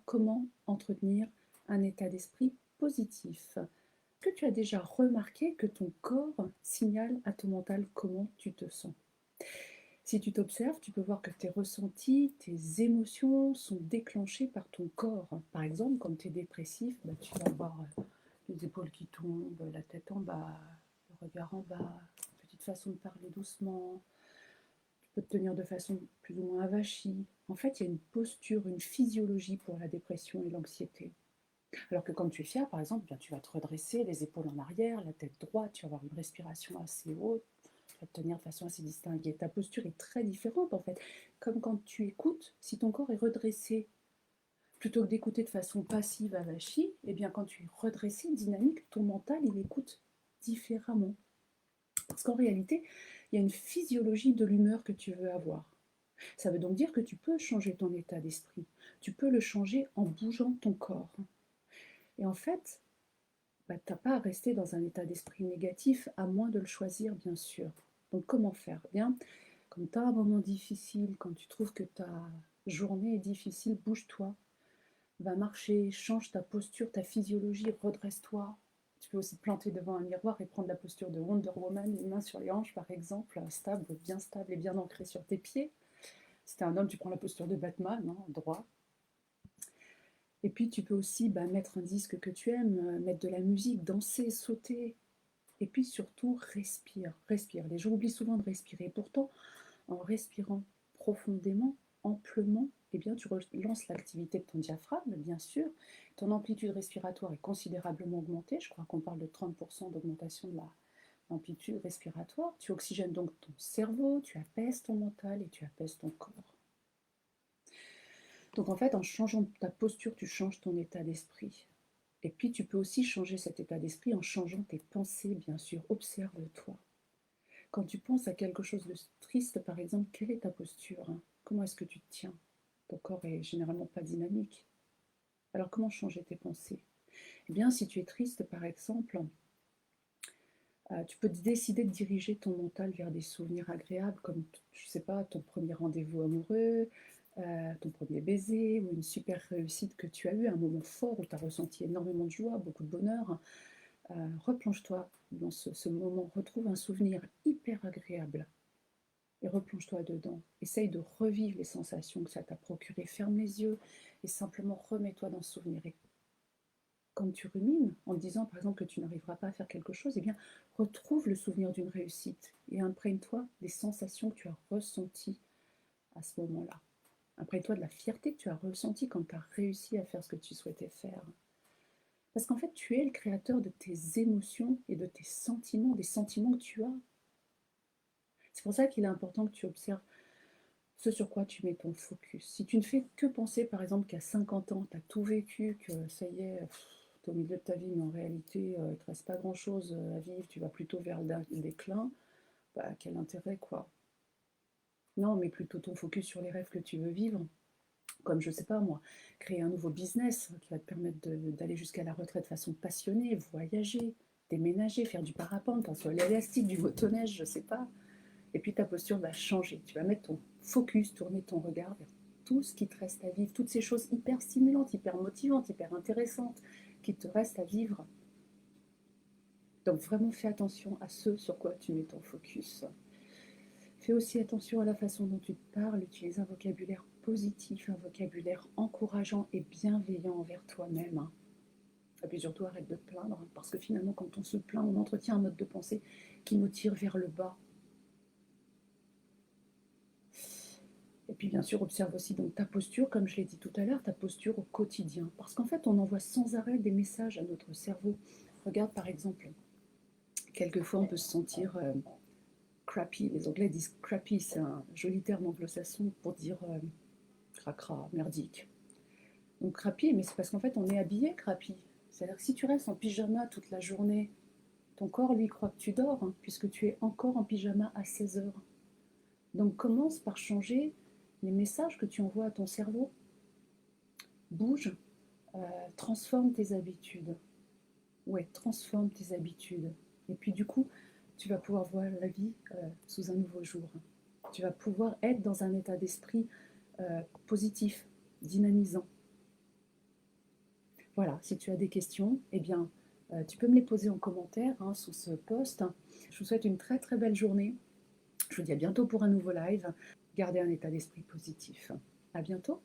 comment entretenir un état d'esprit positif. Est-ce que tu as déjà remarqué que ton corps signale à ton mental comment tu te sens? Si tu t'observes, tu peux voir que tes ressentis, tes émotions sont déclenchés par ton corps. Par exemple, quand tu es dépressif, tu vas avoir les épaules qui tombent, la tête en bas, le regard en bas, une petite façon de parler doucement. Tu peux te tenir de façon plus ou moins avachie. En fait, il y a une posture, une physiologie pour la dépression et l'anxiété. Alors que quand tu es fier, par exemple, tu vas te redresser, les épaules en arrière, la tête droite, tu vas avoir une respiration assez haute, tu vas te tenir de façon assez distinguée. Ta posture est très différente en fait. Comme quand tu écoutes, si ton corps est redressé, plutôt que d'écouter de façon passive, avachie, eh bien quand tu es redressé, dynamique, ton mental, il écoute différemment. Parce qu'en réalité, il y a une physiologie de l'humeur que tu veux avoir. Ça veut donc dire que tu peux changer ton état d'esprit. Tu peux le changer en bougeant ton corps. Et en fait, tu n'as pas à rester dans un état d'esprit négatif, à moins de le choisir, bien sûr. Donc comment faire? Bien, quand tu as un moment difficile, quand tu trouves que ta journée est difficile, bouge-toi, va marcher, change ta posture, ta physiologie, redresse-toi. Tu peux aussi te planter devant un miroir et prendre la posture de Wonder Woman, les mains sur les hanches par exemple, stable et bien ancrée sur tes pieds. Si tu es un homme, tu prends la posture de Batman, hein, droit. Et puis tu peux aussi mettre un disque que tu aimes, mettre de la musique, danser, sauter. Et puis surtout, respire, respire. Les gens oublient souvent de respirer. Pourtant, en respirant profondément, amplement, eh bien, tu relances l'activité de ton diaphragme, bien sûr. Ton amplitude respiratoire est considérablement augmentée. Je crois qu'on parle de 30% d'augmentation de l'amplitude respiratoire. Tu oxygènes donc ton cerveau, tu apaises ton mental et tu apaises ton corps. Donc en fait, en changeant ta posture, tu changes ton état d'esprit. Et puis tu peux aussi changer cet état d'esprit en changeant tes pensées, bien sûr. Observe-toi. Quand tu penses à quelque chose de triste, par exemple, quelle est ta posture, hein? Comment est-ce que tu te tiens? Ton corps est généralement pas dynamique. Alors comment changer tes pensées? Eh bien, si tu es triste, par exemple, tu peux décider de diriger ton mental vers des souvenirs agréables, comme, je sais pas, ton premier rendez-vous amoureux, ton premier baiser, ou une super réussite que tu as eue, un moment fort où tu as ressenti énormément de joie, beaucoup de bonheur. Replonge-toi dans ce moment, retrouve un souvenir hyper agréable et replonge-toi dedans. Essaye de revivre les sensations que ça t'a procuré. Ferme les yeux et simplement remets-toi dans ce souvenir. Et quand tu rumines, en te disant par exemple que tu n'arriveras pas à faire quelque chose, eh bien, retrouve le souvenir d'une réussite et imprègne-toi des sensations que tu as ressenties à ce moment-là. Imprègne-toi de la fierté que tu as ressentie quand tu as réussi à faire ce que tu souhaitais faire. Parce qu'en fait, tu es le créateur de tes émotions et de tes sentiments, des sentiments que tu as. C'est pour ça qu'il est important que tu observes ce sur quoi tu mets ton focus. Si tu ne fais que penser, par exemple, qu'à 50 ans, tu as tout vécu, que ça y est, tu es au milieu de ta vie, mais en réalité, il ne te reste pas grand-chose à vivre, tu vas plutôt vers le déclin, quel intérêt, quoi. Non, mais plutôt ton focus sur les rêves que tu veux vivre, comme, je sais pas moi, créer un nouveau business qui va te permettre d'aller jusqu'à la retraite de façon passionnée, voyager, déménager, faire du parapente, un sol élastique, du motoneige, je sais pas. Et puis ta posture va changer. Tu vas mettre ton focus, tourner ton regard vers tout ce qui te reste à vivre, toutes ces choses hyper stimulantes, hyper motivantes, hyper intéressantes qui te restent à vivre. Donc vraiment fais attention à ce sur quoi tu mets ton focus. Fais aussi attention à la façon dont tu te parles, utilise un vocabulaire positif, un vocabulaire encourageant et bienveillant envers toi-même. Et puis surtout arrête de te plaindre, parce que finalement quand on se plaint, on entretient un mode de pensée qui nous tire vers le bas. Et puis bien sûr, observe aussi donc ta posture, comme je l'ai dit tout à l'heure, ta posture au quotidien. Parce qu'en fait, on envoie sans arrêt des messages à notre cerveau. Regarde par exemple, quelquefois on peut se sentir crappy. Les Anglais disent crappy, c'est un joli terme anglo-saxon pour dire cracra, merdique. Donc crappy, mais c'est parce qu'en fait on est habillé crappy. C'est-à-dire que si tu restes en pyjama toute la journée, ton corps lui croit que tu dors, hein, puisque tu es encore en pyjama à 16 heures. Donc commence par changer les messages que tu envoies à ton cerveau. Bouge, transforme tes habitudes. Ouais, transforme tes habitudes. Et puis du coup, tu vas pouvoir voir la vie sous un nouveau jour. Tu vas pouvoir être dans un état d'esprit positif, dynamisant. Voilà, si tu as des questions, eh bien, tu peux me les poser en commentaire hein, sous ce post. Je vous souhaite une très très belle journée. Je vous dis à bientôt pour un nouveau live. Gardez un état d'esprit positif. À bientôt.